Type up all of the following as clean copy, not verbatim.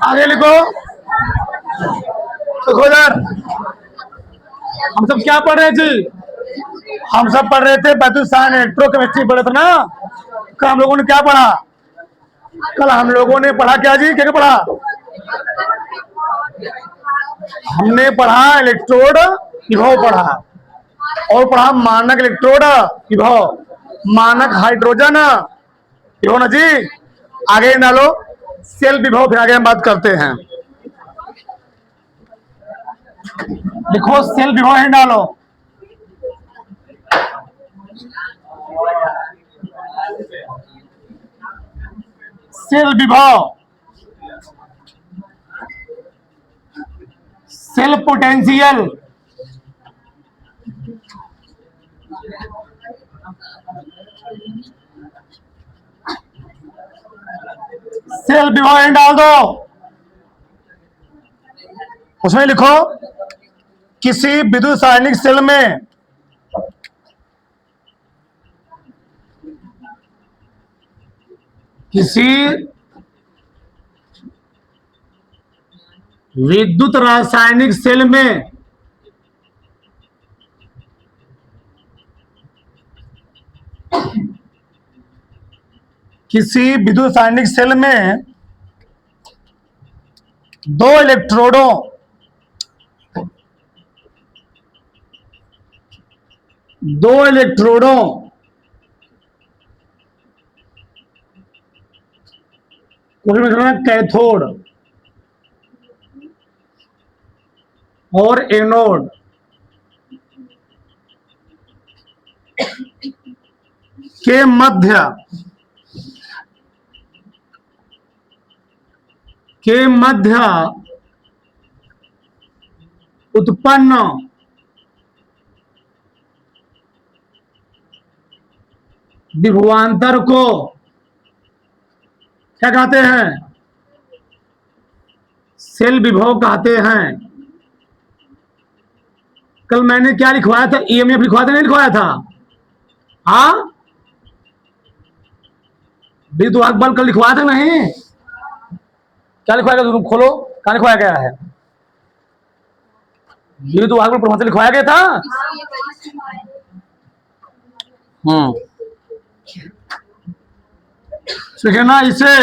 आगे लिखो। देखो यार, हम सब क्या पढ़ रहे थे? हम सब पढ़ रहे थे बैतुलसान इलेक्ट्रोकेमिस्ट्री पढ़े थे ना। कल हम लोगों ने क्या पढ़ा? कल हम लोगों ने पढ़ा क्या जी? क्या क्या पढ़ा? हमने पढ़ा इलेक्ट्रोड विभव पढ़ा, और पढ़ा मानक इलेक्ट्रोड विभव, मानक हाइड्रोजन विभव ना जी। आगे डालो सेल विभव, फिर आगे हम बात करते हैं। लिखो सेल विभव है, डालो। सेल विभव, सेल पोटेंशियल, सेल विभव डाल दो। उसमें लिखो किसी विद्युत रासायनिक सेल में किसी विद्युत रासायनिक सेल में किसी विद्युत रासायनिक सेल में दो इलेक्ट्रोडों कैथोड और एनोड के मध्य उत्पन्न विभवांतर को क्या कहते हैं? सेल विभव कहते हैं। कल मैंने क्या लिखवाया था? ईएमएफ लिखवाया था, नहीं लिखवाया था? हाँ, विद्युत बल कल लिखवाया था नहीं? क्या लिखवाया गया? तुम खोलो, कहाँ लिखवाया गया है? विद्युत बल प्रमाण से लिखवाया गया था। ठीक है ना? इसे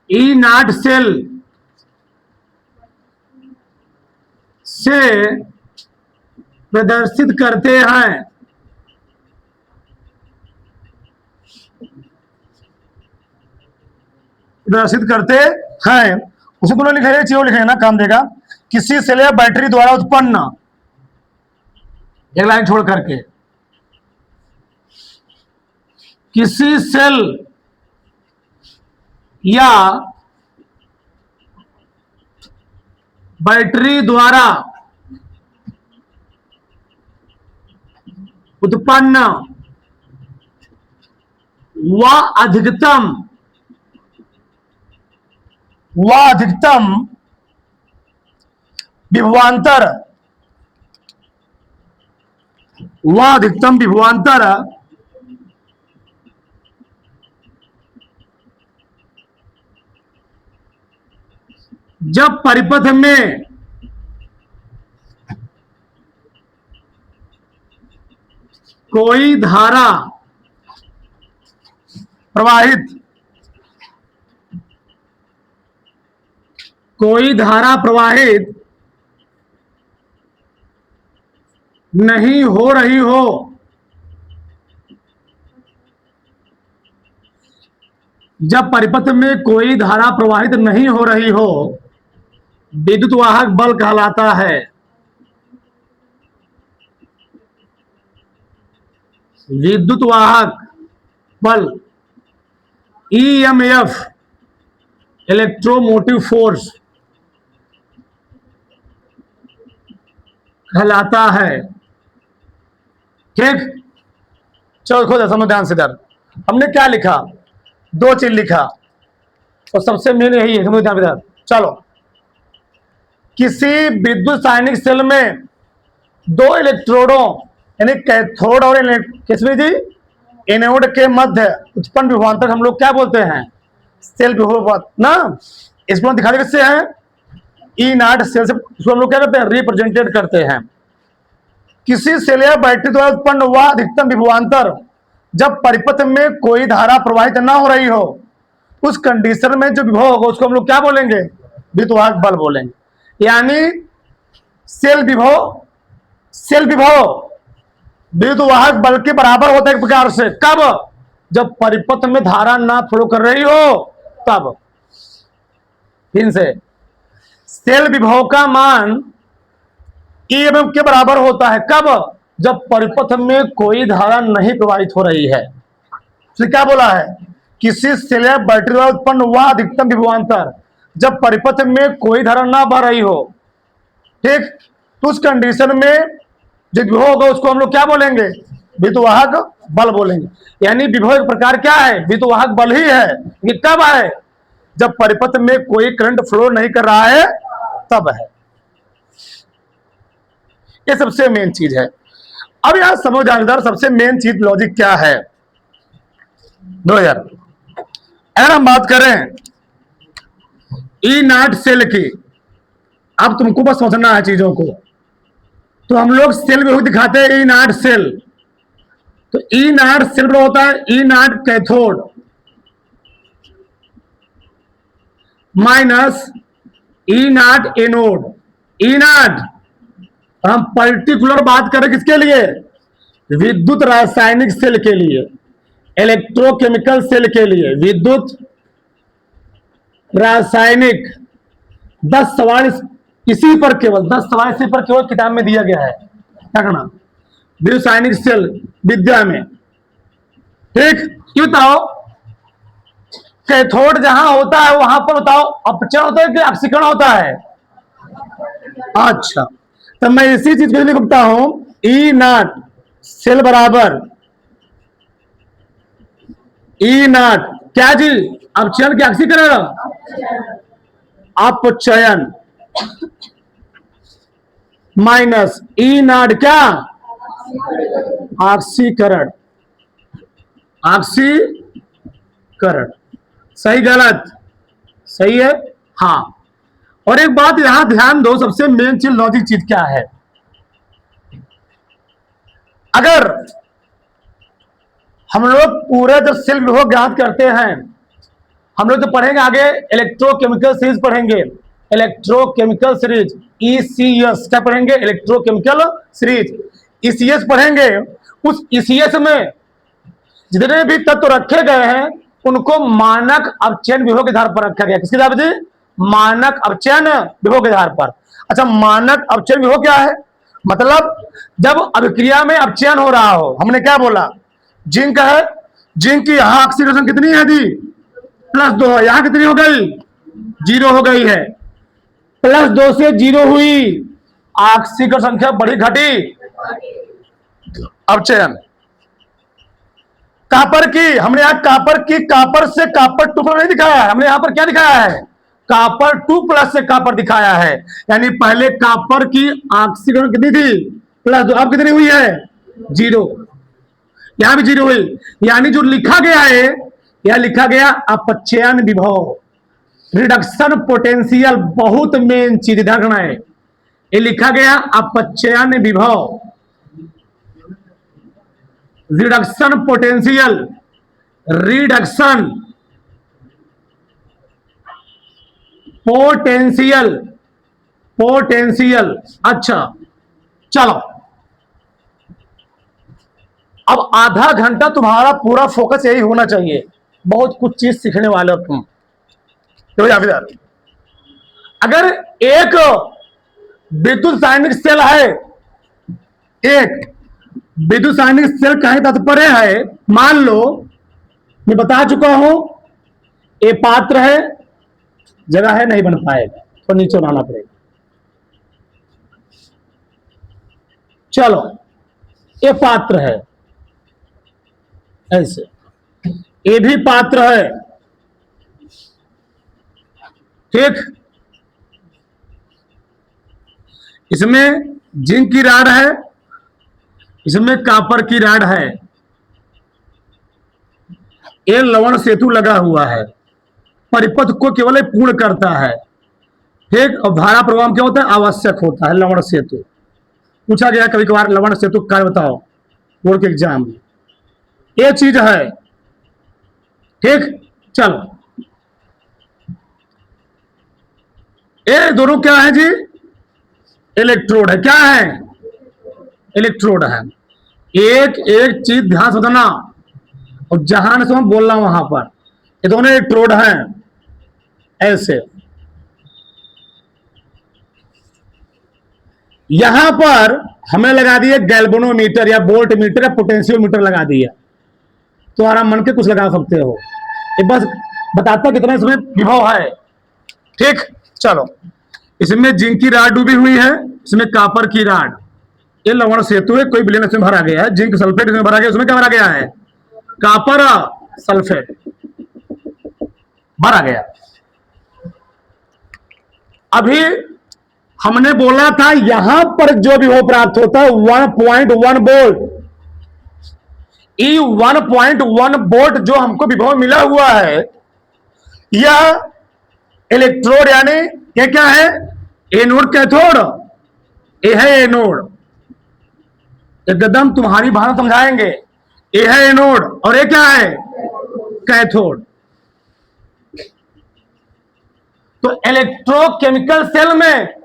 ई नाट सेल से प्रदर्शित करते हैं। उसे दोनों लिखे, चीजों लिखे ना, काम देगा। किसी सेल या बैटरी द्वारा उत्पन्न, एक लाइन छोड़ करके, किसी सेल या बैटरी द्वारा उत्पन्न व अधिकतम विभवांतर जब परिपथ में कोई धारा प्रवाहित नहीं हो रही हो, जब परिपथ में कोई धारा प्रवाहित नहीं हो रही हो, विद्युत वाहक बल कहलाता है। विद्युत वाहक बल ईएमएफ, इलेक्ट्रोमोटिव फोर्स कहलाता है। ठीक, चलो खोलो समझ ध्यान से। इधर हमने क्या लिखा? दो चीज लिखा, और सबसे मेन यही है, समझ ध्यान से। चलो, किसी विद्युत रासायनिक सेल में दो इलेक्ट्रोडों यानी कैथोड और किसमें जी एनोड के मध्य उत्पन्न विभवांतर हम लोग क्या बोलते हैं? सेल विभव ना, इसको हम दिखा दे किससे है, ई नॉट सेल से, इसको हम लोग क्या करते हैं, रिप्रेजेंटेड करते हैं। किसी सेल या बैटरी द्वारा उत्पन्न हुआ अधिकतम विभवांतर जब परिपथ में कोई धारा प्रवाहित ना हो रही हो, उस कंडीशन में जो विभव होगा उसको हम लोग क्या बोलेंगे, विद्युतवाहक बल बोलेंगे। यानी सेल विभव विद्युतवाहक बल के बराबर होता है एक प्रकार से, कब, जब परिपथ में धारा ना फ्लो कर रही हो तब। फिर से सेल विभव का मान ईएमएफ के बराबर होता है, कब, जब परिपथ में कोई धारा नहीं प्रवाहित हो रही है। तो क्या बोला है, किसी सेल या बैटरी द्वारा उत्पन्न हुआ अधिकतम विभवांतर जब परिपथ में कोई धारा ना बह रही हो, ठीक, तो उस कंडीशन में जो विभव होगा उसको हम लोग क्या बोलेंगे, विद्युतवाहक बल बोलेंगे। यानी विभव एक प्रकार क्या है, विद्युतवाहक बल ही है, ये कब है, जब परिपथ में कोई करंट फ्लो नहीं कर रहा है तब है। ये सबसे मेन चीज है। अब यहां समझ जानदार सबसे मेन चीज लॉजिक क्या है। 2000 अगर हम बात करें ई नॉट सेल की, अब तुमको बस समझना है चीजों को, तो हम लोग सेल में दिखाते हैं ई नॉट सेल, तो ई नॉट सेल पर होता है E not cathode minus E not anode. E not हम पर्टिकुलर बात करें किसके लिए, विद्युत रासायनिक सेल के लिए, इलेक्ट्रोकेमिकल सेल के लिए, विद्युत रासायनिक 10 सवाल इसी पर, केवल 10 सवाल इसी पर केवल किताब में दिया गया है, क्या करना, रासायनिक सेल विद्या में, ठीक। ये बताओ कैथोड जहां होता है वहां पर बताओ अपचरण होता है कि ऑक्सीकरण होता है, अच्छा, तो मैं इसी चीज के लिए लिखता हूं ई नॉट सेल बराबर ई नॉट क्या जी, अपचयन क्या ऑक्सीकरण, अपचयन माइनस ई नॉट क्या, ऑक्सीकरण, ऑक्सीकरण, सही गलत, सही है, हाँ। और एक बात यहां ध्यान दो, सबसे मेन चीज लॉजिक चीज क्या है, अगर हम लोग पूरा जब सेल विभव ज्ञात करते हैं, हम लोग तो पढ़ेंगे आगे इलेक्ट्रोकेमिकल सीरीज पढ़ेंगे, इलेक्ट्रोकेमिकल सीरीज ईसीएस, क्या पढ़ेंगे, इलेक्ट्रोकेमिकल सीरीज ईसीएस पढ़ेंगे। उस ईसीएस में जितने भी तत्व रखे गए हैं उनको मानक अपचयन विभव के आधार पर रखा गया, किसके आधार पर, मानक अपचयन विभव के आधार पर। अच्छा, मानक अपचयन विभव क्या है, मतलब जब अभिक्रिया में अपचयन हो रहा हो, हमने क्या बोला, जिंक है, जिंक की यहां ऑक्सीडेशन कितनी है दी, +2 है, यहां कितनी हो गई, 0 हो गई है, +2 से 0 हुई, ऑक्सीकरण संख्या बढ़ी घटी, अपचयन। कापर की, हमने यहां कापर से कापर 2 नहीं दिखाया है, हमने यहां पर क्या दिखाया है, कापर 2+ से कापर दिखाया है, यानी पहले कापर की ऑक्सीकरण कितनी थी, +2, अब कितनी हुई है, 0, यहां भी 0 हुई, यानी जो लिखा गया है, यह लिखा गया अपचयन विभव, रिडक्शन पोटेंशियल, बहुत मेन चीज ध्यान रखना है, ये लिखा गया अपचयन विभव, reduction potential, reduction potential, potential. अच्छा चलो, अब आधा घंटा तुम्हारा पूरा फोकस यही होना चाहिए, बहुत कुछ चीज सीखने वाले हो तुम। तो अगर एक विद्युत रासायनिक सेल है, एक विद्युत रासायनिक सेल का तात्पर्य है, मान लो मैं बता चुका हूं, ये पात्र है, जगह है नहीं बन पाएगा तो नीचे बनाना पड़ेगा। चलो ये पात्र है, ऐसे ये भी पात्र है, ठीक, इसमें जिंक की राड है, इसमें कॉपर की राड है, ये लवण सेतु लगा हुआ है, परिपथ को केवल पूर्ण करता है, ठीक। और धारा प्रवाह क्या होता है, आवश्यक होता है। लवण सेतु पूछा गया कभी कभार, लवण सेतु कार्य बताओ बोर्ड के एग्जाम में, ये चीज है, ठीक। चलो, ये दोनों क्या है जी, इलेक्ट्रोड है। क्या है, इलेक्ट्रोड है। एक एक चीज ध्यान से देना, और जहां से मैं बोल रहा हूं वहां पर, ये दोनों इलेक्ट्रोड हैं ऐसे। यहां पर हमें लगा दिए गैल्वेनोमीटर या वोल्ट मीटर या पोटेंशियोमीटर लगा दिया, तो आराम मन के कुछ लगा सकते हो, ये बस बताता कितना इसमें विभव है, ठीक। चलो, इसमें जिंक की राड डूबी हुई है, इसमें कॉपर की राड, ये लवण सेतु है, कोई विलयन इसमें भरा गया है, जिंक सल्फेट इसमें भरा गया, उसमें क्या भरा गया है, कॉपर सल्फेट भरा गया। अभी हमने बोला था यहां पर जो विभव प्राप्त होता है 1.1 वोल्ट, ई 1.1 वोल्ट जो हमको विभव मिला हुआ है, यह इलेक्ट्रोड यानी ये क्या है, एनोड कैथोड, ये है एनोड, एकदम तुम्हारी भाषा समझाएंगे, ये है एनोड और ये क्या है, कैथोड। तो इलेक्ट्रोकेमिकल सेल में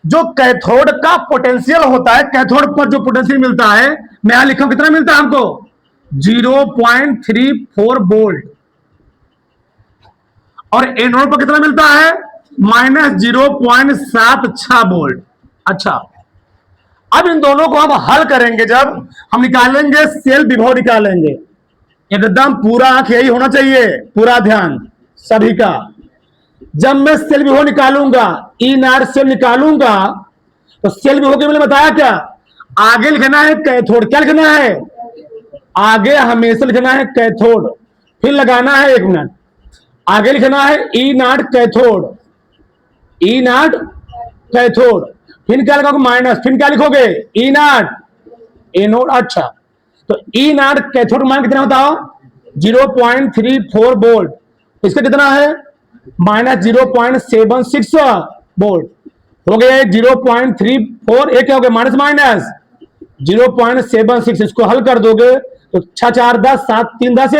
जो कैथोड का पोटेंशियल होता है, कैथोड पर जो पोटेंशियल मिलता है, मैं यहां लिखा हूं कितना मिलता है हमको, 0.34 वोल्ट, और एनोड पर कितना मिलता है, -0.76 वोल्ट। अच्छा, अब इन दोनों को हम हल करेंगे, जब हम निकालेंगे सेल विभव निकालेंगे, एकदम पूरा आंख यही होना चाहिए, पूरा ध्यान सभी का। जब मैं सेल विभव निकालूंगा, ई नार सेल निकालूंगा, तो सेल विभव के मैंने बताया क्या, आगे लिखना है कैथोड, क्या लिखना है, आगे हमेशा लिखना है कैथोड, फिर लगाना है 1 मिनट, आगे लिखना है ई नाट कैथोड, ई नाट कैथोड, फिर क्या लिखोगे माइनस, फिर क्या लिखोगे ई नाट एनोड। अच्छा, तो ई नाट कैथोड मान कितना बताओ, 0.34 वोल्ट, इसका कितना है -0.76 वोल्ट, हो गया 0.34, एक क्या हो गया माइनस माइनस 0.76, इसको हल कर दोगे तो 6 4 10 7 3 10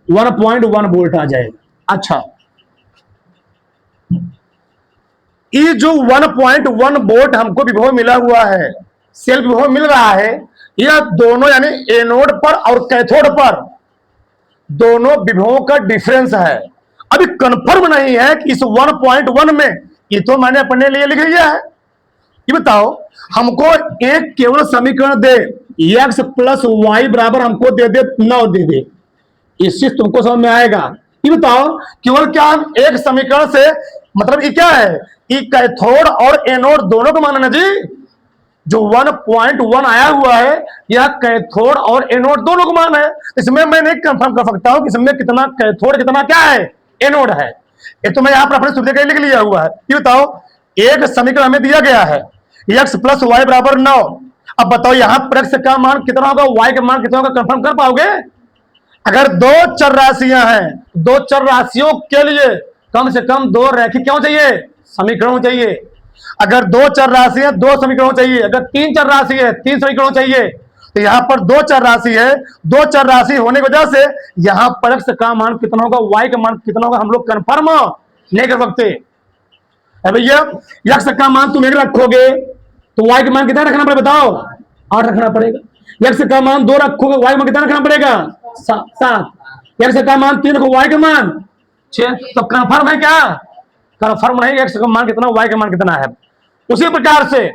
1.1 वोल्ट आ जाएगा। अच्छा, ये जो 1.1 वोल्ट हमको विभव मिला हुआ है, सेल विभव मिल रहा है, यह दोनों यानी एनोड पर और कैथोड पर दोनों विभवों का डिफरेंस है। अभी कंफर्म नहीं है कि इस 1.1 में, ये तो मैंने अपने लिए लिख लिया है, ये बताओ हमको एक केवल समीकरण दे, x + y बराबर हमको दे दे 9 दे दे, इससे तुमको समझ में आएगा। ये बताओ केवल क्या हम एक समीकरण से, मतलब ये क्या है, ये कैथोड और एनोड दोनों को माना ना जी, जो 1.1 आया हुआ है यह कैथोड और एनोड दोनों को मान है, इसमें मैं नहीं कंफर्म कर सकता हूं कि इसमें कितना कैथोड कितना क्या है एनोड है, ये तो मैं यहां पर अपने सुविधा के लिए लिख लिया हुआ है। ये बताओ एक समीकरण हमें दिया गया है x + y = 9, अब बताओ यहां पर x का मान कितना होगा, y का मान कितना होगा, कंफर्म कर पाओगे? अगर दो चर राशियां हैं, दो चर राशियों के लिए कम से कम 2 रैखिक क्या चाहिए, समीकरण चाहिए। अगर 2 चर राशि है 2 समीकरण चाहिए, अगर 3 चर राशि है 3 समीकरण चाहिए। तो यहां पर 2 चर राशि है, 2 चर राशि होने की वजह से यहां पर x का मान कितना होगा, y का मान कितना होगा, हम लोग कंफर्म नहीं कर सकते। भैया x का मान तुम 1 रखोगे तो y का मान कितना रखना पड़ेगा बताओ, 8 रखना पड़ेगा। x का मान 2 रखोगे, y का मान कितना रखना पड़ेगा, 7। x का मान 3 रखो, y का मान 6। तो कंफर्म है क्या, कंफर्म नहीं, x का मान कितना y का मान कितना है। उसी प्रकार से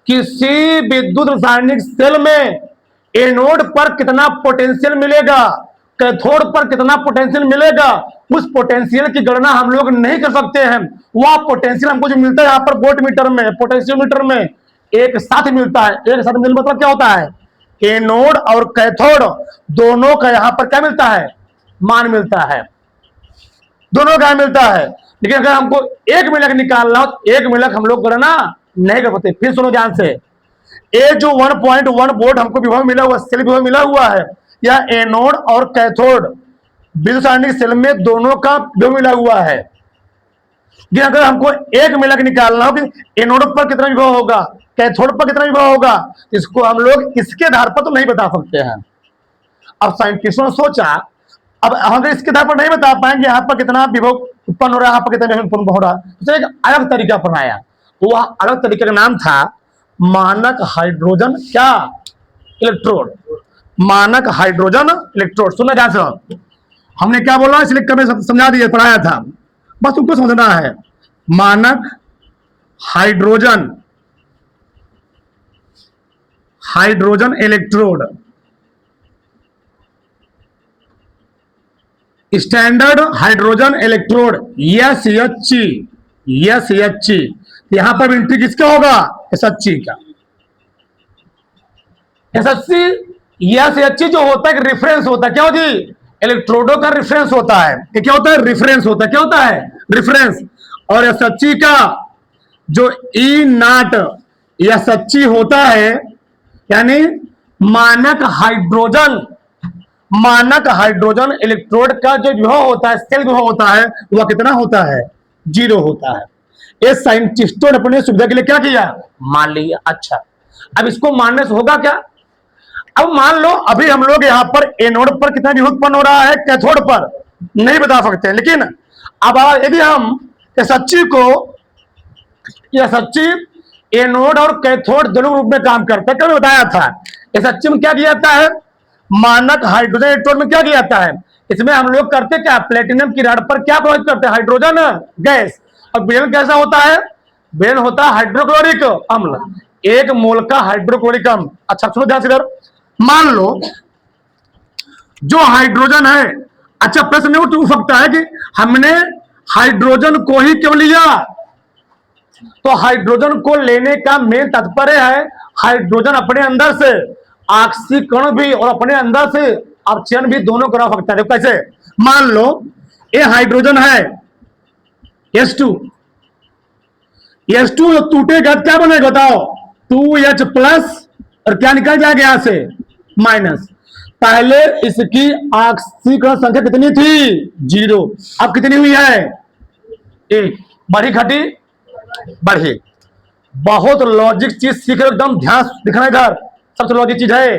किसी विद्युत रासायनिक सेल में एनोड पर कितना पोटेंशियल मिलेगा, कैथोड पर कितना पोटेंशियल मिलेगा, उस पोटेंशियल की गणना हम लोग नहीं कर सकते हैं। वह पोटेंशियल हमको जो मिलता है यहाँ पर वोल्ट मीटर में, पोटेंशियोमीटर में एक साथ मिलता है। एक साथ मिलने मतलब क्या होता है, एनोड और कैथोड दोनों का यहाँ पर क्या मिलता है, मान मिलता है, दोनों का मिलता है। लेकिन अगर हमको एक मिलक निकालना हो, एक मिलक हम लोग गणना नहीं कर सकते। फिर सुनो ध्यान से, ये जो 1.1 वोल्ट हमको विभव मिला हुआ, सेल विभव मिला हुआ है, यह एनोड और कैथोड विद्युत सारणी सेल में दोनों का विभव मिला हुआ है। कि अगर हमको एक मिलक निकालना हो कि एनोड पर कितना विभव होगा, कैथोड पर कितना विभव होगा, इसको हम लोग इसके आधार पर तो नहीं बता सकते हैं। अब साइंटिस्टों ने सोचा, अब अगर इसके आधार पर नहीं बता पाएंगे यहाँ पर कितना विभव उत्पन्न हो रहा है, यहाँ पर कितना विभव उत्पन्न हो रहा है, तो एक अलग तरीका अपनाया। वो अलग तरीके का नाम था मानक हाइड्रोजन क्या इलेक्ट्रोड। मानक हाइड्रोजन इलेक्ट्रोड। सुनना ध्यान से, हमने क्या बोला इसलिए कभी समझा दिया, पढ़ाया था, बस तुमको समझना है। मानक hydrogen electrode, standard hydrogen electrode SHC। यहां पर एंट्री किसका होगा? SHC का। SHC जो होता है रिफरेंस होता है, क्या होती है? इलेक्ट्रोडों का रिफरेंस होता है। ये क्या होता है? रिफरेंस होता है। क्या होता है? रिफरेंस। और SHC का जो E0 SHC होता है, यानी मानक हाइड्रोजन इलेक्ट्रोड का जो विभव होता है, सेल विभव होता है, वह कितना होता है? 0 होता है। ये साइंटिस्टों ने अपने सुविधा के लिए क्या किया? मान लिया। अच्छा, अब इसको मानने से होगा क्या? अब मान लो अभी हम लोग यहाँ पर एनोड पर कितना विभव उत्पन्न हो रहा है, कैथोड पर नहीं बता सकते, लेकिन अब यदि हम SHC एनोड और कैथोड दोनों रूप में काम करता है, क्या बताया था? SHC में क्या किया जाता है? मानक हाइड्रोजन इलेक्ट्रोड में क्या किया जाता है? इसमें हम लोग करते क्या? प्लेटिनम की रॉड पर क्या प्रभावित करते हैं? Hydrogen gas. और विलयन कैसा होता है? विलयन होता है हाइड्रोक्लोरिक अम्ल, 1 मोल का हाइड्रोक्लोरिक अम्ल। अच्छा सुनो ध्यान से इधर, मान लो जो हाइड्रोजन है, अच्छा प्रश्न उठ सकता है कि हमने हाइड्रोजन को ही क्यों लिया? तो हाइड्रोजन को लेने का मेन तात्पर्य है हाइड्रोजन अपने अंदर से ऑक्सीकरण भी और अपने अंदर से अपचयन भी दोनों करा सकता है। कैसे? मान लो ये हाइड्रोजन है H2 जो टूटेगा क्या बनेगा बताओ? 2H प्लस और क्या निकल जाएगा यहां से? माइनस। पहले इसकी ऑक्सीकरण संख्या कितनी थी? 0। अब कितनी हुई है? 1। बढ़ी घटी? बढ़ी। बहुत लॉजिक चीज सीख रहे, एकदम ध्यान दिखना इधर, सबसे लॉजिक चीज है।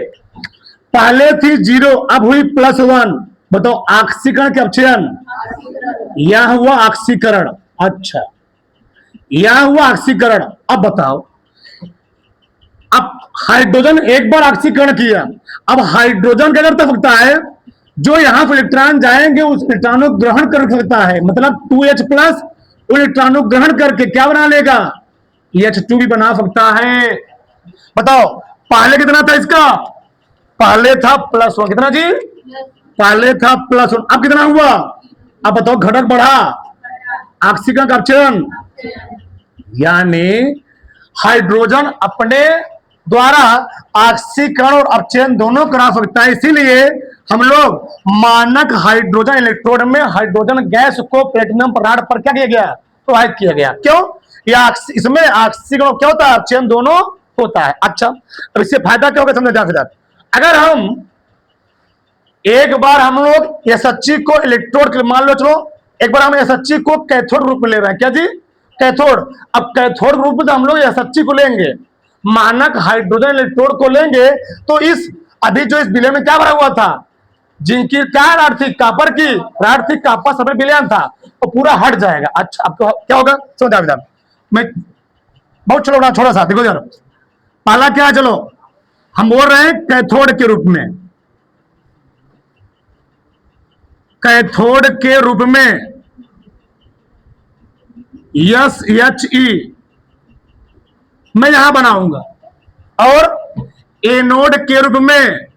पहले थी 0, अब हुई +1। बताओ ऑक्सीकरण के अपचयन, यह हुआ ऑक्सीकरण। अच्छा, यह हुआ ऑक्सीकरण। अब बताओ, अब हाइड्रोजन एक बार ऑक्सीकरण किया, अब हाइड्रोजन क्या कर सकता है? जो यहां पर इलेक्ट्रॉन जाएंगे उस इलेक्ट्रॉन को ग्रहण कर सकता है, मतलब 2H प्लस इलेक्ट्रॉन को ग्रहण करके क्या बना लेगा? H2 भी बना सकता है। बताओ पहले कितना था इसका? पहले था +1। कितना जी? पहले था +1। अब कितना हुआ? अब बताओ घटक बढ़ा, ऑक्सीकरण का अपचयन, यानी हाइड्रोजन अपने द्वारा ऑक्सीकरण और अपचयन दोनों करा सकता है। इसीलिए हम लोग मानक हाइड्रोजन इलेक्ट्रोड में हाइड्रोजन गैस को प्लेटिनम रॉड पर क्या किया गया? प्रवाहित किया गया। क्यों? या इसमें ऑक्सीकरण क्या होता है? अपचयन दोनों होता है। अच्छा, अब इससे फायदा क्या होगा समझ जाए। अगर हम एक बार हम लोग SHC को इलेक्ट्रोड, मान लो चलो एक बार हम SHC को कैथोड रूप में ले रहे हैं, क्या जी? कैथोड। अब कैथोड रूप में हम लोग SHC को लेंगे, मानक हाइड्रोजन इलेक्ट्रोड को लेंगे, तो इस अभी जो इस विलयन में क्या भरा हुआ था? जिनकी क्या राड थी? कापर की राड थी, कापर समय विलयन था, तो पूरा हट जाएगा। अच्छा, अब क्या होगा समझ? मैं बहुत छोटा सा देखो यार, पहला क्या? चलो हम बोल रहे हैं कैथोड के रूप में, कैथोड के रूप में SHE मैं यहां बनाऊंगा, और एनोड के रूप में,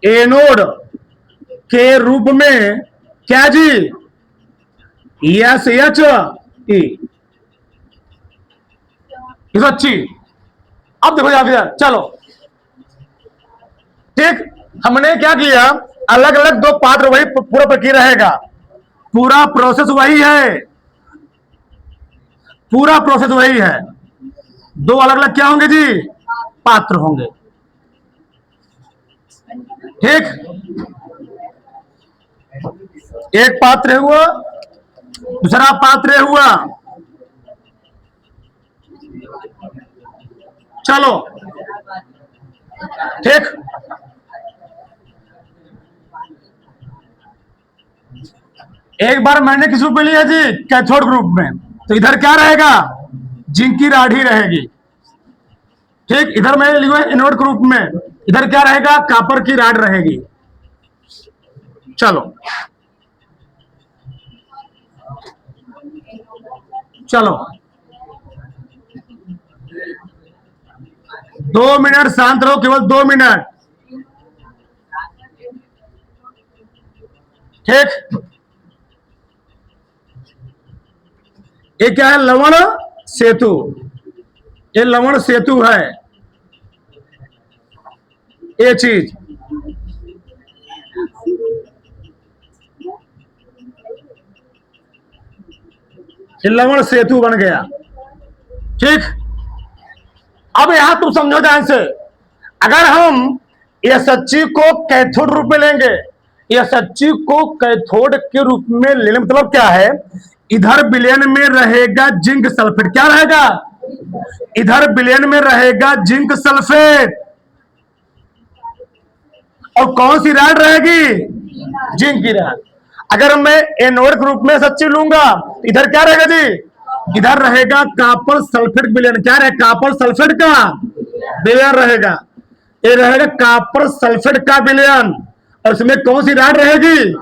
एनोड के रूप में क्या जी? SHE। SHE। अब देखो यहां, चलो ठीक, हमने क्या किया? अलग अलग 2 पात्र, वही पूरा प्रक्रिया रहेगा, पूरा प्रोसेस वही है, पूरा प्रोसेस वही है। 2 अलग अलग क्या होंगे जी? पात्र होंगे। ठीक, एक पात्र हुआ, दूसरा पात्र हुआ। चलो ठीक, एक बार मैंने किस ग्रुप में लिया जी, कैथोड ग्रुप में, तो इधर क्या रहेगा, जिंक की राड ही रहेगी। ठीक, इधर मैंने लिखा है एनोड ग्रुप में, इधर क्या रहेगा, कॉपर की राड रहेगी। चलो चलो 2 मिनट शांत रहो, केवल 2 मिनट। ठीक, ये क्या है, लवण सेतु, ये लवण सेतु है, ये चीज। ये लवण सेतु बन गया। ठीक, अब यहां तुम समझो ध्यान से, अगर हम यह सच्ची को कैथोड रूप में लेंगे, यह सच्ची को कैथोड के रूप में लेने मतलब क्या है, इधर विलयन में रहेगा जिंक सल्फेट, क्या रहेगा, इधर विलयन में रहेगा जिंक सल्फेट, और कौन सी राड रहेगी, जिंक की राड। अगर मैं एनोड ग्रुप में सच्ची लूंगा, इधर क्या रहेगा जी, इधर रहेगा कॉपर सल्फेट विलयन, क्या रहेगा, कॉपर सल्फेट का विलयन रहेगा, ये रहेगा कॉपर सल्फेट का विलयन, और इसमें कौन सी राड रहेगी,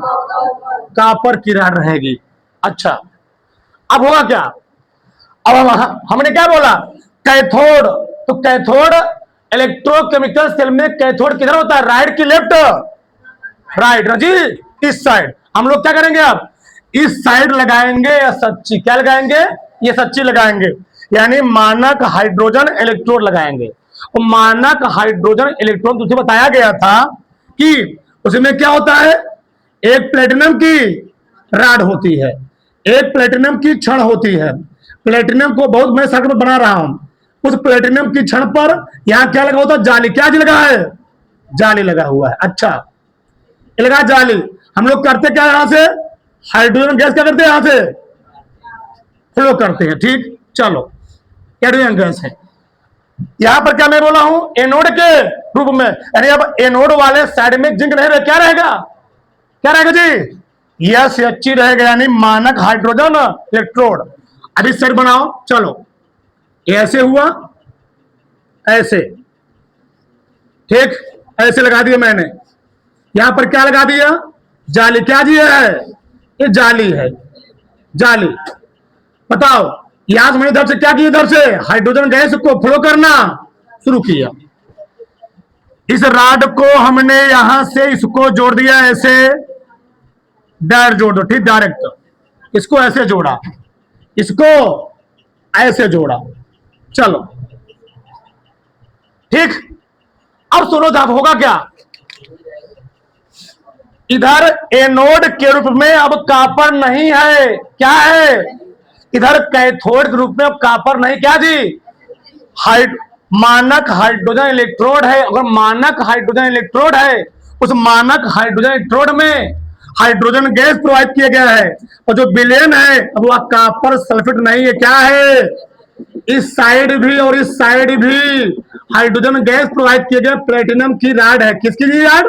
कॉपर की राड रहेगी। अच्छा, अब होगा क्या, अब हमने क्या बोला, कैथोड, तो कैथोड इलेक्ट्रोकेमिकल सेल में कैथोड किधर होता है, राइट की लेफ्ट, राइट ना जी, इस साइड। हम लोग क्या करेंगे, अब इस साइड लगाएंगे या सच्ची, क्या लगाएंगे, ये सच्ची लगाएंगे, यानी मानक हाइड्रोजन इलेक्ट्रोड लगाएंगे। और मानक हाइड्रोजन इलेक्ट्रोड तुझे बताया गया था कि उसमें क्या होता है, एक प्लेटिनम की राड होती है, एक प्लेटिनम की छड़ होती है। प्लेटिनम को बहुत मैं सर्कल बना रहा हूं, उस प्लेटिनम की छड़ पर यहां क्या लगा होता है, जाली, क्या जी लगा है, जाली लगा हुआ है। अच्छा, ये लगा जाली, हम लोग करते क्या, यहां से हाइड्रोजन गैस क्या करते हैं, यहां से फ्लो करते हैं। ठीक, चलो हाइड्रोजन गैस है। यहां पर क्या मैं बोला हूं, एनोड के रूप में, यानी अब एनोड वाले साइड में जिंक नहीं रहेगा, क्या रहेगा, क्या रहेगा जी, यस अच्छी रहेगा, यानी मानक हाइड्रोजन इलेक्ट्रोड। अभी सेट बनाओ, चलो ऐसे हुआ, ऐसे, ठीक, ऐसे लगा दिया मैंने, यहां पर क्या लगा दिया, जाली, क्या जी है, ये जाली है, जाली। बताओ, यहां से मैंने इधर से क्या किया, इधर से हाइड्रोजन गैस को फ्लो करना शुरू किया, इस राड को हमने यहां से इसको जोड़ दिया, ऐसे डायरेक्ट जोड़ दो, ठीक, डायरेक्ट इसको ऐसे जोड़ा, इसको ऐसे जोड़ा। चलो ठीक, अब सुनो जब होगा क्या, इधर एनोड के रूप में अब कॉपर नहीं है, क्या है, इधर कैथोड के रूप में अब कॉपर नहीं, क्या जी, मानक हाइड्रोजन इलेक्ट्रोड है। अगर मानक हाइड्रोजन इलेक्ट्रोड है, उस मानक हाइड्रोजन इलेक्ट्रोड में हाइड्रोजन गैस प्रोवाइड किया गया है, और जो विलयन है अब वह कॉपर सल्फेट नहीं है, क्या है, इस साइड भी और इस साइड भी हाइड्रोजन गैस प्रोवाइड किया गया, प्लेटिनम की राड है, किसकी राड,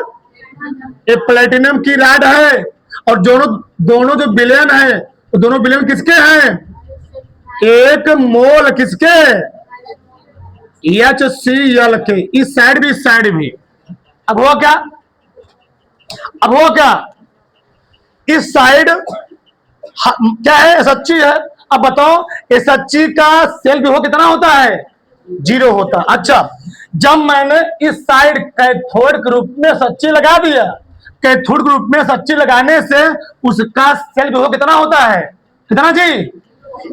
ये प्लेटिनम की राड है। और दोनों जो विलयन है, तो दोनों विलयन किसके हैं, एक मोल किसके, HCl के, इस साइड भी इस साइड भी। अब हुआ क्या, अब हुआ क्या, इस साइड क्या है, सच्ची है। अब बताओ, ये सच्ची का सेल विभव कितना होता है, 0 होता है। अच्छा, जब मैंने इस साइड कैथोड के रूप में सच्ची लगा दिया, कैथोड के रूप में सच्ची लगाने से उसका सेल विभव कितना होता है, कितना जी,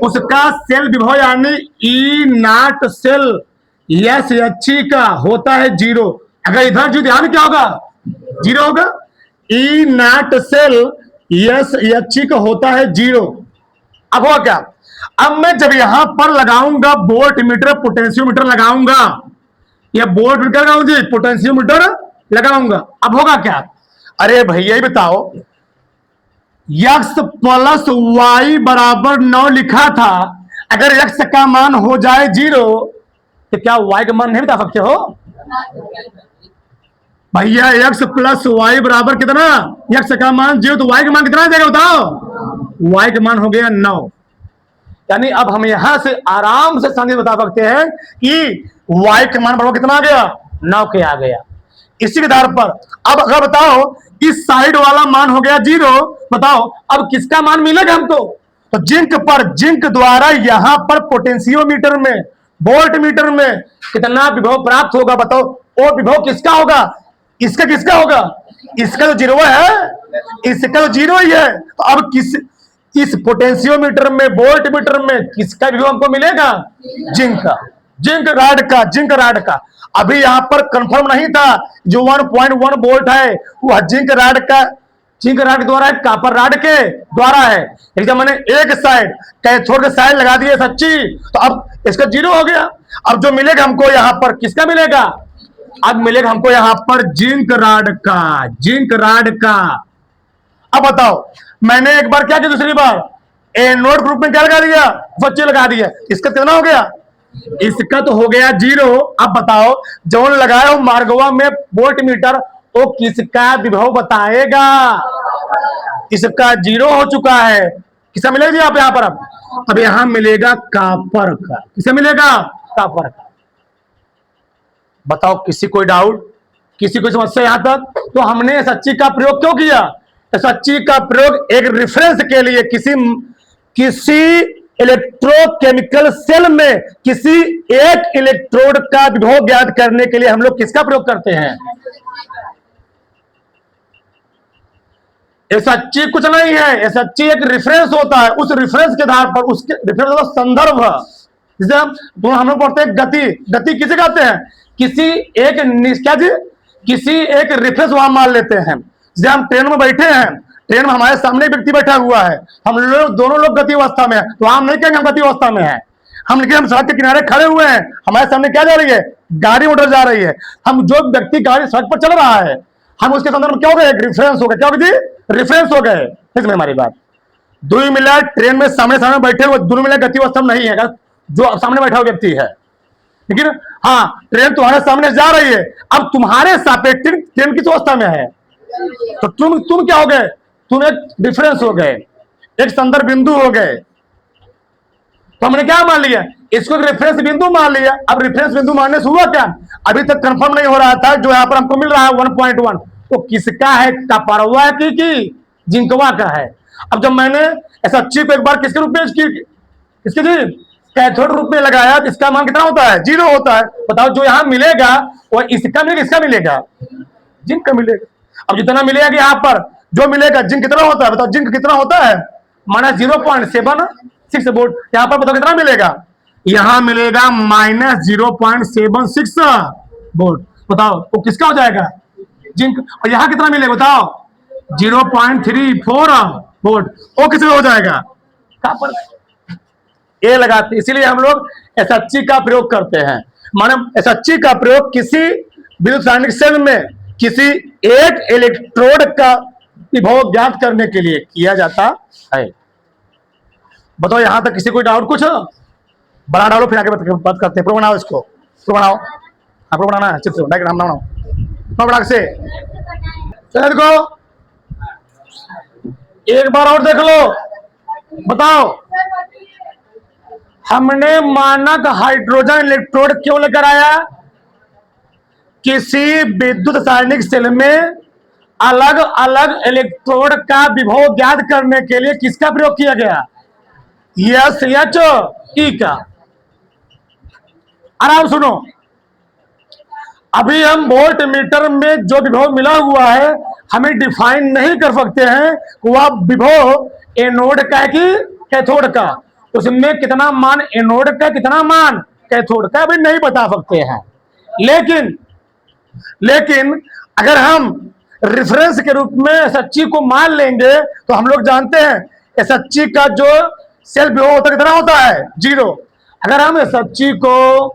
उसका सेल विभव यानी E0 सेल SHE का होता है 0। अगर इधर जो ध्यान क्या होगा, 0 होगा, E0 सेल SHE का होता है 0। अब हुआ क्या, अब मैं जब यहां पर लगाऊंगा वोल्ट मीटर पोटेंशियोमीटर लगाऊंगा, या वोल्ट मीटर लगाऊं जी, पोटेंशियोमीटर लगाऊंगा, अब होगा क्या, अरे भैया ही बताओ, x प्लस वाई बराबर 9 लिखा था, अगर x का मान हो जाए 0 तो क्या y का मान नहीं बता सकते हो भैया? x प्लस वाई बराबर कितना, x का मान 0 तो y का मान कितना आ जाएगा बताओ? y का मान हो गया 9। यानी अब हम यहां से आराम से संगत बता सकते हैं कि y का मान बराबर कितना आ गया, 9 के आ गया। इसी के आधार पर अब अगर बताओ इस साइड वाला मान हो गया 0, बताओ अब किसका मान मिलेगा हमको? तो जिंक द्वारा यहां पर पोटेंशियोमीटर में, वोल्ट मीटर में कितना विभव प्राप्त होगा बताओ? वो विभव किसका होगा? इसका किसका होगा? इसका तो 0 है, इसका तो 0 ही है। तो अब इस पोटेंशियोमीटर में, वोल्ट मीटर में किसका विभव हमको मिलेगा? जिंक राड का। अभी यहां पर कंफर्म नहीं था, जो 1.1 वोल्ट है वह जिंक राड द्वारा है, कॉपर राड के द्वारा है। जब मैंने एक साइड कैथोड के साइड लगा दिए सच्ची, तो अब इसका 0 हो गया। अब जो मिलेगा हमको यहां पर किसका मिलेगा? अब मिलेगा हमको यहां पर जिंक राड का। अब बताओ, मैंने एक बार क्या किया, दूसरी बार एनोड ग्रुप में क्या लगा दिया? सच्ची लगा दिया। इसका कितना हो गया? इसका तो हो गया 0। अब बताओ जौन लगाया हो मार्गवा में वोल्ट मीटर, वो किसका विभव बताएगा? इसका 0 हो चुका है। किसका मिलेगा आप यहां पर? अब यहां मिलेगा कॉपर का। किसका मिलेगा? कॉपर का। बताओ किसी कोई डाउट, किसी कोई समस्या यहां तक? तो हमने सच्ची का प्रयोग क्यों किया? सच्ची का प्रयोग एक रेफरेंस के लिए, किसी इलेक्ट्रोकेमिकल सेल में किसी एक इलेक्ट्रोड का विभव ज्ञात करने के लिए हम लोग किसका प्रयोग करते हैं? ये सच्ची कुछ नहीं है, ये सच्ची एक रेफरेंस होता है। उस रेफरेंस के आधार पर, उसके रेफरेंस का संदर्भ, जैसे हम लोग पढ़ते हैं गति किसे कहते हैं? किसी एक रेफरेंस वहां मान लेते हैं। जैसे हम ट्रेन में बैठे हैं, ट्रेन में हमारे सामने एक व्यक्ति बैठा हुआ है, हम लोग दोनों लोग गति अवस्था में है, तो हम नहीं कहेंगे हम गति अवस्था में है। हम सड़क के किनारे खड़े हुए हैं, हमारे सामने क्या जा रही है? गाड़ी मोटर जा रही है। हम जो व्यक्ति गाड़ी सड़क पर चल रहा है, हम उसके संदर्भ में क्या हो गए? रेफरेंस हो गए। क्या हो गई? रेफरेंस हो गए। इसमें हमारी बात दुई मिला, ट्रेन में सामने बैठे हुए दोनों मिला गति अवस्था में नहीं है जो सामने बैठा हुआ व्यक्ति है, लेकिन हाँ ट्रेन तुम्हारे सामने जा रही है। अब तुम्हारे सापेक्ष ट्रेन किस अवस्था में है? तो तुम क्या हो गए? तुम एक डिफरेंस हो गए, एक संदर्भ बिंदु हो गए। तो हमने क्या मान लिया? इसको रेफरेंस बिंदु मान लिया। अब रेफरेंस बिंदु मानने से हुआ क्या? अभी तक कंफर्म नहीं हो रहा था, जो यहाँ पर हमको मिल रहा है 1.1, तो किसका है? कॉपरवा की जिंकवा का है। अब जब मैंने ऐसा चिप एक बार किसके रूप में, कैथोड रूप में लगाया, तो इसका मान कितना होता है? 0 होता है। बताओ जो यहाँ मिलेगा वो इसका मिलेगा? जिंक का मिलेगा। अब जितना मिलेगा यहाँ पर जो मिलेगा, जिंक कितना होता है? बताओ जिंक कितना होता है? -0.76 वोल्ट। यहाँ पर बताओ कितना मिलेगा? यहाँ मिलेगा -0.76 वोल्ट। बताओ वो किसका हो जाएगा? जिंक। और यहाँ कितना मिलेगा बताओ? 0.34 वोल्ट। वो किसका हो जाएगा? कॉपर। ये लगाते, इसीलिए हम लोग एसएचजी का प्रयोग करते हैं। माने एसएचजी का प्रयोग किसी विद्युत रासायनिक सेल में किसी एक इलेक्ट्रोड का विभव ज्ञात करने के लिए किया जाता है। बताओ यहां तक किसी कोई डाउट? कुछ बड़ा डालो, फिर आगे बात करते हैं। प्रो बनाओ, इसको प्रो बनाओ। हाँ प्रो बनाना है, चित्र डायग्राम बनाओ बड़ा से। चलो देखो एक बार और देख लो। बताओ हमने मानक हाइड्रोजन इलेक्ट्रोड क्यों लेकर आया? किसी विद्युत रासायनिक सेल में अलग अलग इलेक्ट्रोड का विभव ज्ञात करने के लिए किसका प्रयोग किया गया? SHE का। आराम सुनो, अभी हम वोल्ट मीटर में जो विभव मिला हुआ है हमें डिफाइन नहीं कर सकते हैं वह विभव एनोड का है कि कैथोड का। उसमें कितना मान एनोड का, कितना मान कैथोड का, अभी नहीं बता सकते हैं। लेकिन अगर हम रेफरेंस के रूप में SHE को मान लेंगे तो हम लोग जानते हैं SHE का जो सेल विभव होता है कितना होता है? 0। अगर हम SHE को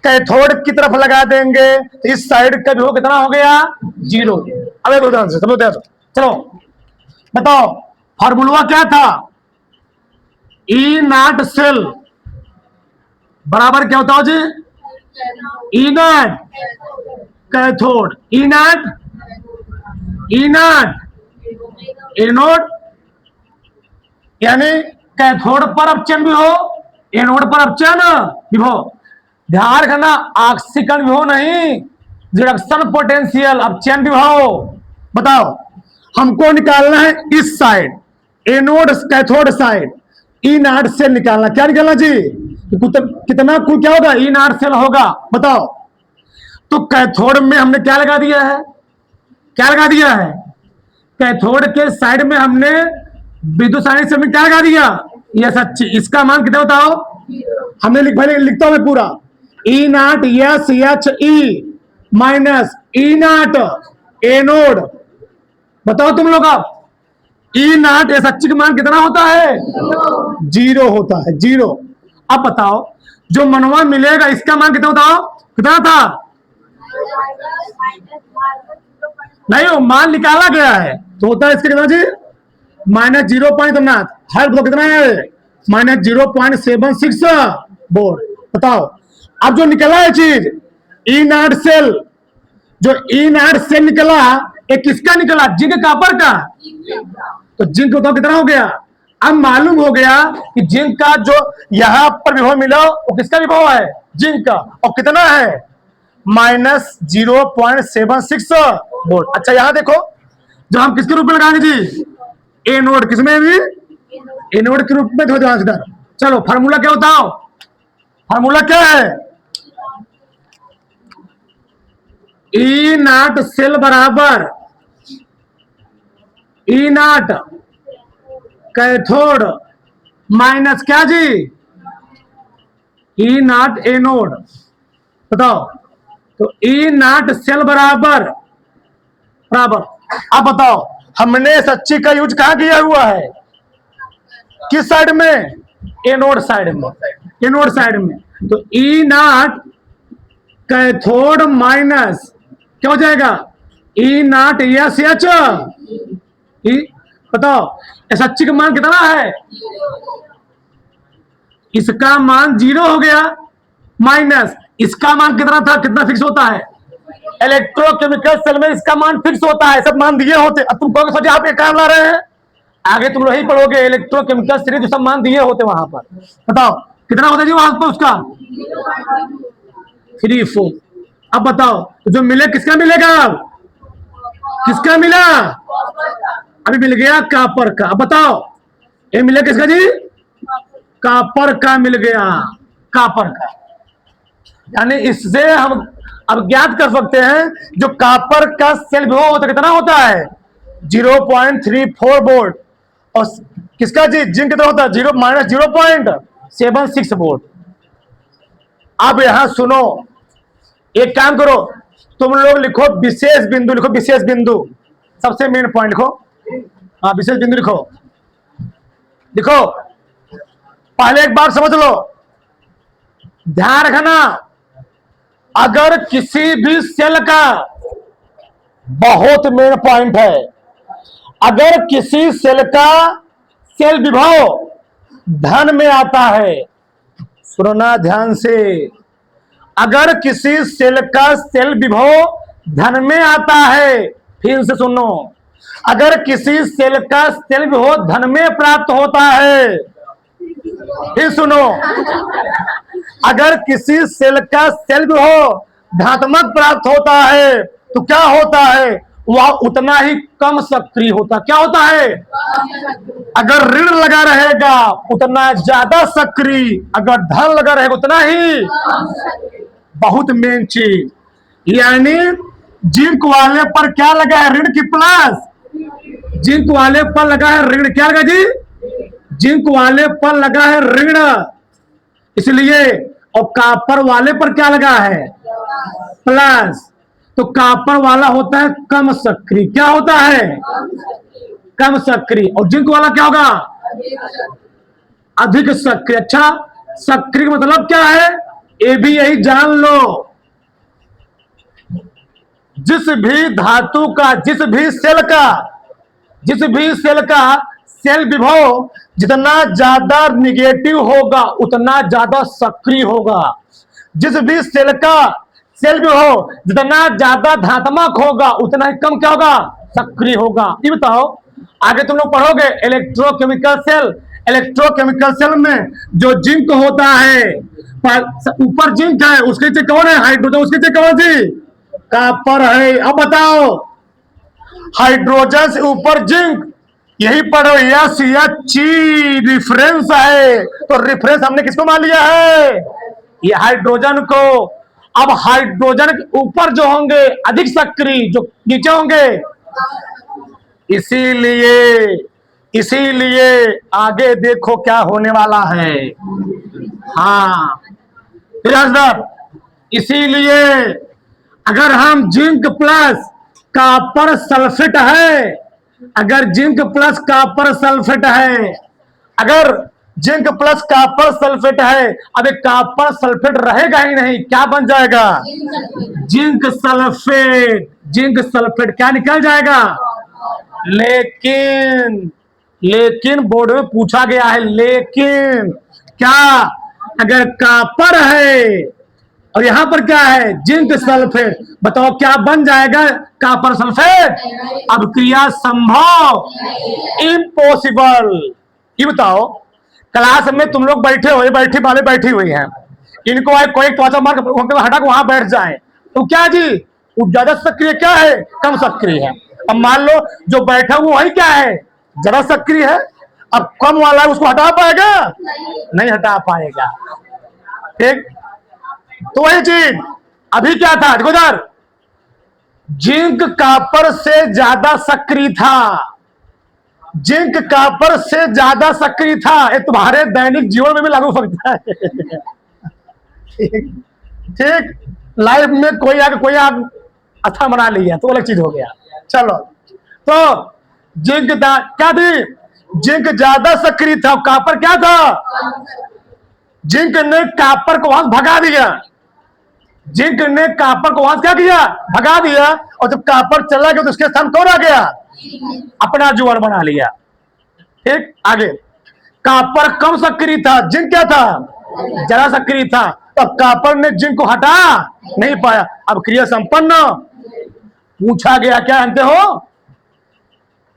कैथोड की तरफ लगा देंगे तो इस साइड का विभव कितना हो गया? 0। अब एक उदाहरण से समझो। चलो बताओ फॉर्मूला क्या था? ई नॉट सेल बराबर क्या होता है जी? E not cathode, E not anode, यानी कैथोड पर अपचयन विभव, एनोड पर अपचयन विभव। ध्यान रखना, ऑक्सीकरण विभव नहीं, रिडक्शन पोटेंशियल, अपचयन विभव। बताओ, हमको निकालना है इस side, anode cathode side, E not cell निकालना। क्या निकालना जी? कितना कुल क्या होगा? ई नॉट सेल होगा। बताओ, तो कैथोड में हमने क्या लगा दिया है? क्या लगा दिया है? कैथोड के साइड में हमने विद्युत साइड से हमने क्या लगा दिया? ये सच्ची, इसका मान कितना बताओ? हमने लिखता हूं मैं पूरा, E not S H E minus E not anode. बताओ तुम लोग, आप ई नॉट एस एच का मान कितना होता है? 0 होता है, 0। अब बताओ, जो मनवा मिलेगा इसका मान कितना बताओ? कितना था? नहीं, वो मान निकाला गया है तो होता है इसका कितना जी? -0. हर तो कितना है? -0.76 वोल्ट। बताओ, अब जो निकला है चीज ई नॉट सेल, जो ई नॉट सेल निकला, एक किसका निकला? जिंक कॉपर का। तो जिंक बताओ कितना हो गया? अब मालूम हो गया कि जिंक का जो यहां पर विभव मिला वो किसका विभव है? जिंक का। और कितना है? -0.76 वोल्ट। अच्छा, यहां देखो, जो हम किसके रूप में लगाएंगे जी? एनोड। किसमें भी? एनोड के रूप में। तो चलो, फार्मूला क्या बताओ? फार्मूला क्या है? ई नॉट सेल बराबर ई नॉट कैथोड माइनस क्या जी? E not anode. बताओ, तो ई नॉट सेल बराबर अब बताओ, हमने सच्ची का यूज कहां किया हुआ है? किस साइड में? एनोड साइड में। एनोड साइड में। तो ई नॉट कैथोड माइनस क्या हो जाएगा? ई नॉट एस एच। बताओ, एस एच का मान कितना है? इसका मान 0 हो गया, माइनस इसका मान कितना था? कितना फिक्स होता है? इलेक्ट्रोकेमिकल सेल में इसका मान फिक्स होता है, सब मान दिए होते। अब तुम कहोगे सोचे आप ये काम ला रहे हैं, आगे तुम वही पढ़ोगे, इलेक्ट्रोकेमिकल सीरीज सब मान दिए होते वहां पर। बताओ कितना होता है जी वहां पर उसका? 3-4। अब बताओ, तो जो मिले किसका मिलेगा? किसका मिला? अभी मिल गया कॉपर का। अब बताओ, ये मिला किसका जी? कॉपर का मिल गया, कॉपर का। यानी इससे हम अब ज्ञात कर सकते हैं जो कॉपर का सेल विभव होता कितना होता है? 0.34 वोल्ट। और किसका जी? जिंक कितना होता है? -0.76 वोल्ट। अब यहां सुनो, एक काम करो, तुम लोग लिखो विशेष बिंदु, लिखो विशेष बिंदु, सबसे मेन पॉइंट लिखो। हाँ, विशेष बिंदु लिखो। लिखो, पहले एक बात समझ लो, ध्यान रखना, अगर किसी भी सेल का, बहुत मेन पॉइंट है, अगर किसी सेल का सेल विभव धन में आता है, सुनना ध्यान से, अगर किसी सेल का सेल विभव धन में आता है, फिर से सुनो, अगर किसी सेल का सेल विभव धन में प्राप्त होता है, फिर सुनो, अगर किसी सेल का सेल विभव धनात्मक प्राप्त होता है तो क्या होता है? वह उतना ही कम सक्रिय होता। क्या होता है? अगर ऋण लगा रहेगा उतना ज्यादा सक्रिय, अगर धन लगा रहेगा उतना ही। बहुत मेन चीज, यानी जिंक वाले पर क्या लगा है? ऋण की प्लस। जिंक वाले पर लगा है ऋण, क्या लगा जी? जिंक वाले पर लगा है ऋण, इसलिए। और कॉपर वाले पर क्या लगा है? प्लस। तो कॉपर वाला होता है कम सक्रिय। क्या होता है? कम सक्रिय। और जिंक वाला क्या होगा? अधिक सक्रिय। अच्छा, सक्रिय मतलब क्या है? ये भी यही जान लो, जिस भी धातु का, जिस भी सेल का सेल विभव जितना ज्यादा निगेटिव होगा उतना ज्यादा सक्रिय होगा। जिस भी सेल का सेल विभव जितना ज्यादा धात्मक होगा उतना ही कम क्या होगा, सक्रिय होगा। ये बताओ, आगे तुम लोग पढ़ोगे इलेक्ट्रोकेमिकल सेल। इलेक्ट्रोकेमिकल सेल में जो जिंक होता है, ऊपर जिंक है, उसके नीचे कौन है, हाइड्रोजन, उसके नीचे कौन सी, कॉपर है। अब बताओ, हाइड्रोजन से ऊपर जिंक, यही पढ़ो, यस ची रिफरेंस है। तो रिफरेंस हमने किसको मान लिया है, ये हाइड्रोजन को। अब हाइड्रोजन के ऊपर जो होंगे अधिक सक्रिय, जो नीचे होंगे, इसीलिए आगे देखो क्या होने वाला है। हाँ, इसीलिए अगर हम जिंक प्लस कॉपर सल्फेट है, अगर जिंक प्लस कॉपर सल्फेट है, अगर जिंक प्लस कॉपर सल्फेट है, अब एक कॉपर सल्फेट रहेगा ही नहीं, क्या बन जाएगा, जिंक सल्फेट। जिंक सल्फेट क्या निकल जाएगा। लेकिन बोर्ड में पूछा गया है, लेकिन क्या, अगर कॉपर है और यहां पर क्या है, जिंक सल्फेट, बताओ क्या बन जाएगा, कॉपर सल्फेट। अब क्रिया संभव, इम्पॉसिबल। ये बताओ, क्लास में तुम लोग बैठे हो, बैठी हुई हैं, इनको आए कोई टॉर्चर मार के हटा के वहां बैठ जाए, तो क्या जी, वो ज्यादा सक्रिय क्या है, कम सक्रिय है। अब मान लो जो बैठा हुआ वही क्या है, ज्यादा सक्रिय है। अब कम वाला है, उसको हटा पाएगा, नहीं हटा पाएगा। ठीक, तो वही चीज अभी क्या था, देखो इधर, जिंक कॉपर से ज्यादा सक्रिय था, जिंक कॉपर से ज्यादा सक्रिय था। ये तुम्हारे दैनिक जीवन में भी लागू होता है। ठीक, लाइफ में कोई आग अच्छा बना लिया तो अलग चीज हो गया। चलो, तो जिंक क्या थी, जिंक ज्यादा सक्रिय था, कॉपर क्या था, जिंक ने कॉपर को वहां भगा दिया, जिंक ने कॉपर को वहां क्या किया, भगा दिया। और जब कॉपर चला गया तो उसके स्थान कौन आ गया, अपना जोड़ बना लिया। ठीक, आगे, कॉपर कम सक्रिय था, जिंक क्या था, ज्यादा सक्रिय था, तो कॉपर ने जिंक को हटा नहीं पाया। अब क्रिया संपन्न। पूछा गया क्या, जानते हो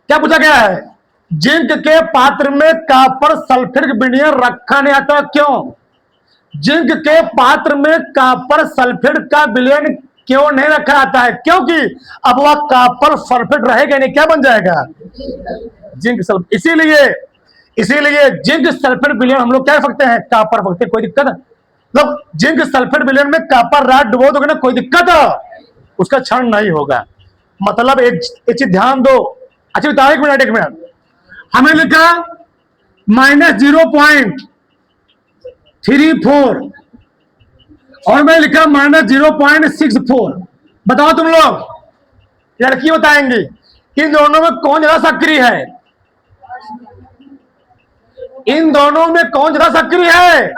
क्या पूछा गया है, जिंक के पात्र में कॉपर सल्फेट विलयन रखा नहीं आता, क्यों, जिंक के पात्र में कॉपर सल्फेट का विलयन क्यों नहीं रखा जाता है, क्योंकि अब वह कॉपर सल्फेट रहेगा नहीं, क्या बन जाएगा, जिंक सल्फेट। इसीलिए जिंक सल्फेट विलयन हम लोग क्या सकते हैं, कॉपर रखते, कोई दिक्कत है, मतलब जिंक सल्फेट विलयन में कॉपर राड डुबो दोगे ना, कोई दिक्कत है, उसका क्षण नहीं होगा। मतलब एक चीज ध्यान दो। अच्छा बताओ, एक मिनट, हमें लिखा -0.34 और मैं लिखा -0.64। बताओ तुम लोग, लड़की बताएंगी इन दोनों में कौन ज्यादा सक्रिय है, इन दोनों में कौन ज्यादा सक्रिय है,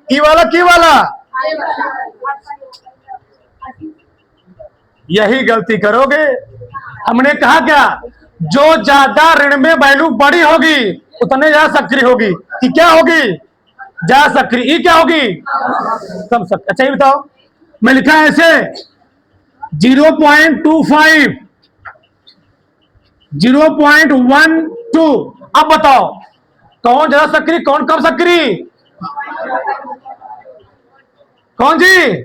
ई वाला की वाला, यही गलती करोगे। हमने कहा क्या, जो ज्यादा ऋण में वैल्यू बड़ी होगी उतने ज्यादा सक्रिय होगी, कि क्या होगी, ज्यादा सक्रिय, ई क्या होगी, कम सक्रिय। अच्छा ये बताओ, मैं लिखा है ऐसे 0.25, 0.12। अब बताओ कौन ज्यादा सक्रिय, कौन कम सक्रिय, कौन जी,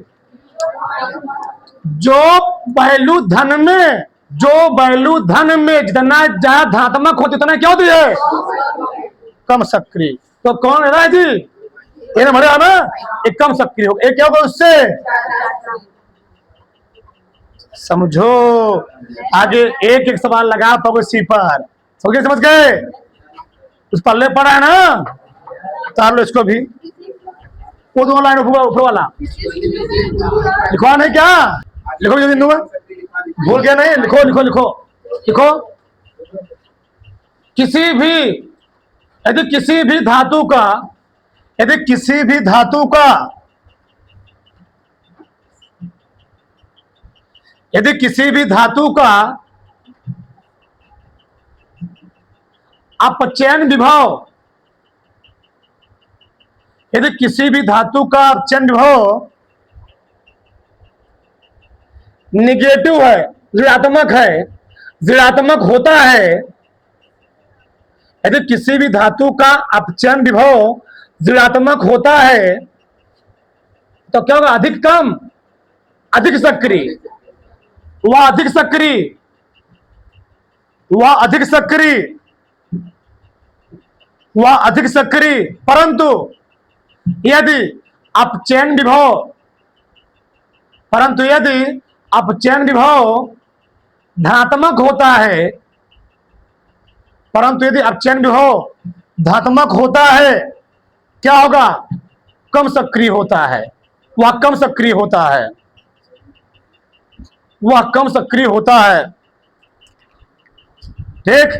जो वैल्यू धन में जितना ज्यादा धात्मक होती उतना क्या होती है, कम सक्रिय। तो कौन है जी, ये ना ना, एक कम सक्रिय होगा, एक क्या होगा उससे, समझो। आगे एक सवाल लगा पाओगे सी पर, समझ गए, उस पल्ले पड़ा है ना, उतार लो इसको भी, वो दो लाइन ऊपर वाला लिखवा नहीं क्या, लिखो जल्दी, भूल गया नहीं, लिखो। किसी भी धातु का अपचयन विभव, यदि किसी भी धातु का अपचयन विभव निगेटिव है, ऋणात्मक है, ऋणात्मक होता है, यदि किसी भी धातु का अपचयन विभव ऋणात्मक होता है तो क्या होगा? अधिक कम, अधिक सक्रिय, वह अधिक सक्रिय, वह अधिक सक्रिय, वह अधिक सक्रिय। परंतु यदि अपचयन विभव, परंतु यदि अपचयन विभव धनात्मक होता है, परंतु यदि अपचयन विभव धनात्मक होता है, क्या होगा? कम सक्रिय होता है, वह कम सक्रिय होता है, वह कम सक्रिय होता है। ठीक।